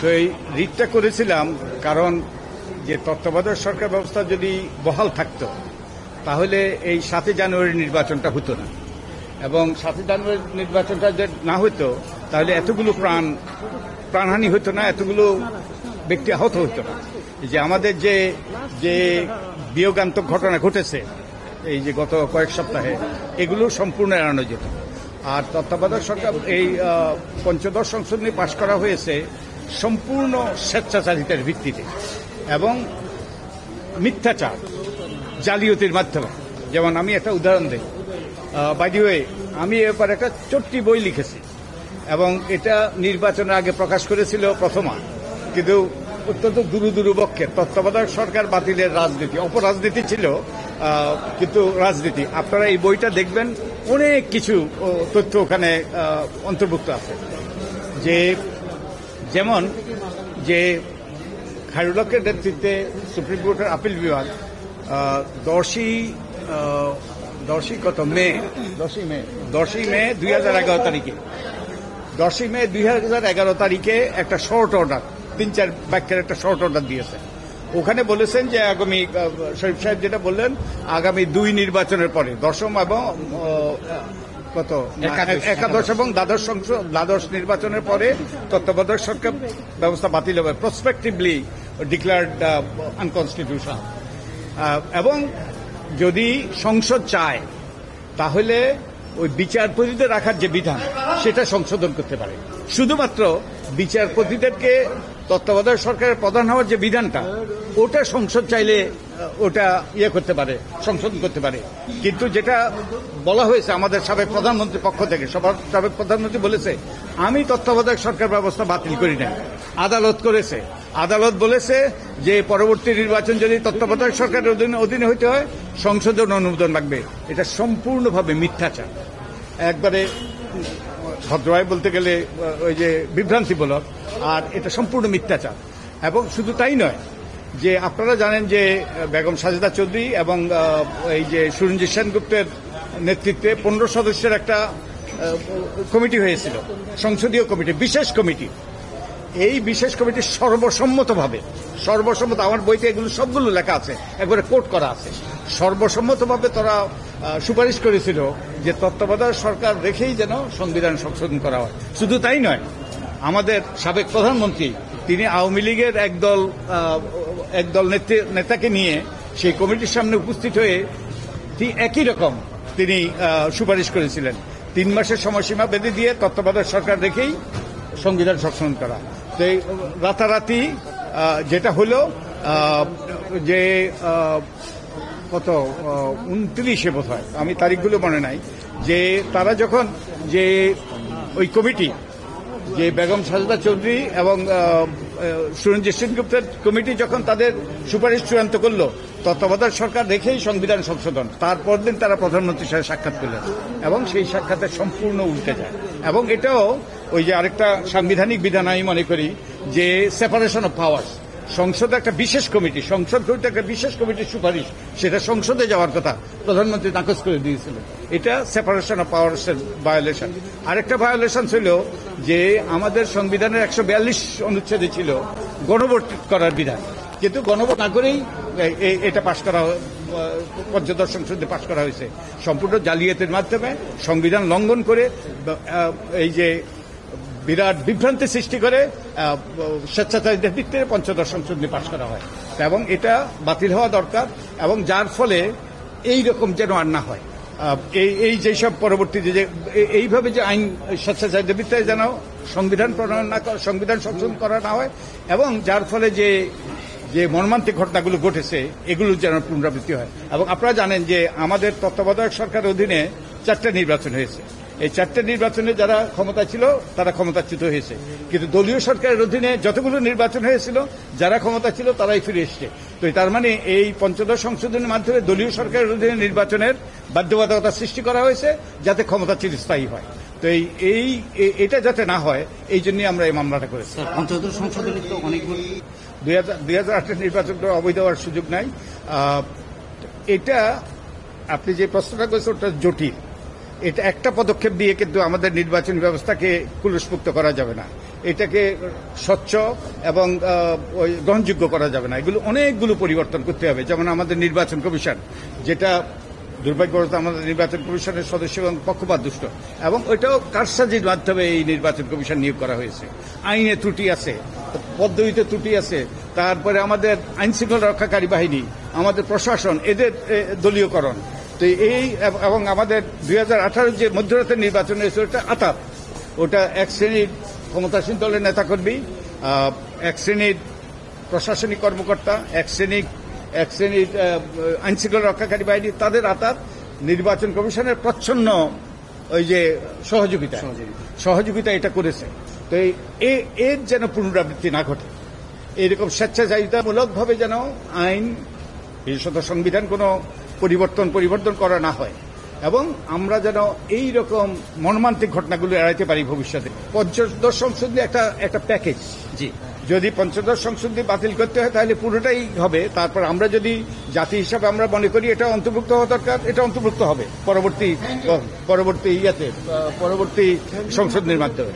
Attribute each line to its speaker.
Speaker 1: তো এই রিটটা করেছিলাম কারণ যে তত্ত্বাবধায়ক সরকার ব্যবস্থা যদি বহাল থাকতো তাহলে এই 7 জানুয়ারি নির্বাচনটা হতো না, এবং 7 জানুয়ারি নির্বাচনটা যে না হতো তাহলে এতগুলো প্রাণহানি হতো না, এতগুলো ব্যক্তি আহত হতো না। যে আমাদের যে বিয়োগান্তক ঘটনা ঘটেছে এই যে গত কয়েক সপ্তাহে, এগুলো সম্পূর্ণ এড়ানো যেত। আর তত্ত্বাবধায়ক সরকার এই পঞ্চদশ সংশোধনী পাশ করা হয়েছে সম্পূর্ণ স্বেচ্ছাচারিতার ভিত্তিতে এবং মিথ্যাচার, জালিয়াতির মাধ্যমে। যেমন আমি একটা উদাহরণ দিই, বাই দি ওয়ে, আমি এবার একটা ছোট্ট বই লিখেছি এবং এটা নির্বাচনের আগে প্রকাশ করেছিল প্রথমা, কিন্তু অত্যন্ত দুরুদুরুবক্ষের তত্ত্বাবধায়ক সরকার বাতিলের রাজনীতি, অপরাজনীতি ছিল, কিন্তু রাজনীতি। আপনারা এই বইটা দেখবেন, অনেক কিছু তথ্য ওখানে অন্তর্ভুক্ত আছে। যেমন যে খায়রুল হকের নেতৃত্বে সুপ্রিম কোর্টের আপিল বিভাগ 10ই মে 2011 তারিখে 10ই মে 2011 তারিখে একটা শর্ট অর্ডার, 3-4 বাক্যের একটা শর্ট অর্ডার দিয়েছে। ওখানে বলেছেন যে আগামী, শরীফ সাহেব যেটা বললেন, আগামী 2 নির্বাচনের পরে, 10ম এবং একাদশ এবং দ্বাদশ নির্বাচনের পরে তত্ত্বাবধায়ক সরকার ব্যবস্থা বাতিল হবে, প্রসপেক্টিভলি ডিক্লেয়ার্ড আনকনস্টিটিউশনাল। এবং যদি সংসদ চায় তাহলে ওই বিচারপতিদের রাখার যে বিধান সেটা সংশোধন করতে পারে। শুধুমাত্র বিচারপতিদেরকে তত্ত্বাবধায়ক সরকারের প্রধান হওয়ার যে বিধানটা, ওটা সংসদ চাইলে ওটা করতে পারে, সংশোধন করতে পারে। কিন্তু যেটা বলা হয়েছে আমাদের সাবেক প্রধানমন্ত্রীর পক্ষ থেকে, সাবেক প্রধানমন্ত্রী বলেছে আমি তত্ত্বাবধায়ক সরকার ব্যবস্থা বাতিল করি নাই, আদালত করেছে। আদালত বলেছে যে পরবর্তী নির্বাচন যদি তত্ত্বাবধায়ক সরকারের অধীনে হইতে হয় সংসদের অনুমোদন লাগবে। এটা সম্পূর্ণভাবে মিথ্যাচার, একবারে ভদ্রভাবে বলতে গেলে ওই যে বিভ্রান্তিমূলক, আর এটা সম্পূর্ণ মিথ্যাচার। এবং শুধু তাই নয়, যে আপনারা জানেন যে বেগম সাজেদা চৌধুরী এবং এই যে সুরঞ্জিত সেনগুপ্তের নেতৃত্বে 15 সদস্যের একটা কমিটি হয়েছিল, সংসদীয় কমিটি, বিশেষ কমিটি। এই বিশেষ কমিটি সর্বসম্মত, আমার বইতে এগুলো সবগুলো লেখা আছে, একবারে কোট করা আছে, সর্বসম্মতভাবে তারা সুপারিশ করেছিল যে তত্ত্বাবধায়ক সরকার রেখেই যেন সংবিধান সংশোধন করা হয়। শুধু তাই নয়, আমাদের সাবেক প্রধানমন্ত্রী তিনি আওয়ামী লীগের একদল নেতাকে নিয়ে সেই কমিটির সামনে উপস্থিত হয়ে একই রকম তিনি সুপারিশ করেছিলেন, 3 মাসের সময়সীমা বেঁধে দিয়ে তত্ত্বাবধায়ক সরকার রেখেই সংবিধান সংশোধন করা। তো রাতারাতি যেটা হলো যে কত 29-এ বোধ হয়, আমি তারিখগুলো মনে নাই, যে তারা যখন যে ওই কমিটি, যে বেগম সাজেদা চৌধুরী এবং সুরঞ্জিত সেনগুপ্তের কমিটি যখন তাদের সুপারিশ চূড়ান্ত করলো তত্ত্বাবধায়ক সরকার রেখেই সংবিধান সংশোধন, তারপর দিন তারা প্রধানমন্ত্রীর সাথে সাক্ষাৎ করলেন এবং সেই সাক্ষাতে সম্পূর্ণ উল্টে যায়। এবং এটাও ওই যে আরেকটা সাংবিধানিক বিধান আমি মনে করি যে সেপারেশন অফ পাওয়ার্স, সংসদে একটা বিশেষ কমিটি, একটা বিশেষ কমিটির সুপারিশ, সেটা সংসদে যাওয়ার কথা প্রধানমন্ত্রী নাকচ করে দিয়েছিলেন। এটা সেপারেশন অফ পাওয়ার্স এর ভায়োলেশন। আরেকটা ভায়োলেশন ছিল যে আমাদের সংবিধানের 142 অনুচ্ছেদে ছিল গণভোট করার বিধান, কিন্তু গণভোট না করেই এটা পাশ করা, পঞ্চদশ সংসদে পাশ করা হয়েছে সম্পূর্ণ জালিয়াতির মাধ্যমে, সংবিধান লঙ্ঘন করে, এই যে বিরাট বিভ্রান্তি সৃষ্টি করে স্বেচ্ছাচারিতার ভিত্তিতে পঞ্চদশ সংশোধনী পাশ করা হয়। এবং এটা বাতিল হওয়া দরকার, এবং যার ফলে এই রকম যেন আর না হয়। এই যেসব পরবর্তীতে যে এইভাবে যে আইন স্বেচ্ছাচারিতার ভিত্তিতে যেন সংবিধান প্রণয়ন না করা, সংবিধান সংশোধন করা না হয়, এবং যার ফলে যে মর্মান্তিক ঘটনাগুলো ঘটেছে এগুলো যেন পুনরাবৃত্তি হয়। এবং আপনারা জানেন যে আমাদের তত্ত্বাবধায়ক সরকারের অধীনে 4টা নির্বাচন হয়েছে। এই 4টে নির্বাচনে যারা ক্ষমতা ছিল তারা ক্ষমতাচ্যুত হয়েছে, কিন্তু দলীয় সরকারের অধীনে যতগুলো নির্বাচন হয়েছিল যারা ক্ষমতা ছিল তারাই ফিরে এসছে। তো তার মানে এই পঞ্চদশ সংশোধনের মাধ্যমে দলীয় সরকারের অধীনে নির্বাচনের বাধ্যবাধকতা সৃষ্টি করা হয়েছে যাতে ক্ষমতা চিরস্থায়ী হয়। তো এটা যাতে না হয় এই জন্যই আমরা এই মামলাটা করেছি।
Speaker 2: পঞ্চদশ সংশোধনী তো অনেকগুলো,
Speaker 1: 2008 নির্বাচনটা অবৈধ হওয়ার সুযোগ নাই। এটা আপনি যে প্রশ্নটা করেছেন ওটা জটিল। এটা একটা পদক্ষেপ দিয়ে কিন্তু আমাদের নির্বাচনী ব্যবস্থাকে কুলুষমুক্ত করা যাবে না। এটাকে স্বচ্ছ এবং ওই গ্রহণযোগ্য করা যাবে না। এগুলো অনেকগুলো পরিবর্তন করতে হবে। যেমন আমাদের নির্বাচন কমিশন, যেটা দুর্ভাগ্যবশত আমাদের নির্বাচন কমিশনের সদস্য এবং পক্ষপাত দুষ্ট, এবং ওইটাও কারসাজির মাধ্যমে এই নির্বাচন কমিশন নিয়োগ করা হয়েছে। আইনে ত্রুটি আছে, পদ্ধতিতে ত্রুটি আছে, তারপরে আমাদের আইন শৃঙ্খলা রক্ষাকারী বাহিনী, আমাদের প্রশাসন, এদের দলীয়করণ। তো এই এবং আমাদের 2018 যে মধ্যরাতের নির্বাচন হয়েছে ওটা আতাত, ওটা এক শ্রেণীর ক্ষমতাসীন দলের নেতাকর্মী, এক শ্রেণীর প্রশাসনিক কর্মকর্তা, এক শ্রেণীর আইন শৃঙ্খলা রক্ষাকারী বাহিনী, তাদের আতাত নির্বাচন কমিশনের প্রচ্ছন্ন ওই যে সহযোগিতা এটা করেছে। তো এর যেন পুনরাবৃত্তি না ঘটে, এরকম স্বেচ্ছাচারিতামূলকভাবে যেন আইন, বিশেষত সংবিধান কোনো পরিবর্তন করা না হয়, এবং আমরা যেন এই রকম মর্মান্তিক ঘটনাগুলো এড়াইতে পারি ভবিষ্যতে। পঞ্চদশ সংশোধনী একটা প্যাকেজ।
Speaker 2: জি,
Speaker 1: যদি পঞ্চদশ সংশোধনী বাতিল করতে হয় তাহলে পুরোটাই হবে। তারপর আমরা যদি জাতি হিসাবে আমরা মনে করি এটা অন্তর্ভুক্ত হওয়া দরকার, এটা অন্তর্ভুক্ত হবে পরবর্তী সংশোধনীর মাধ্যমে।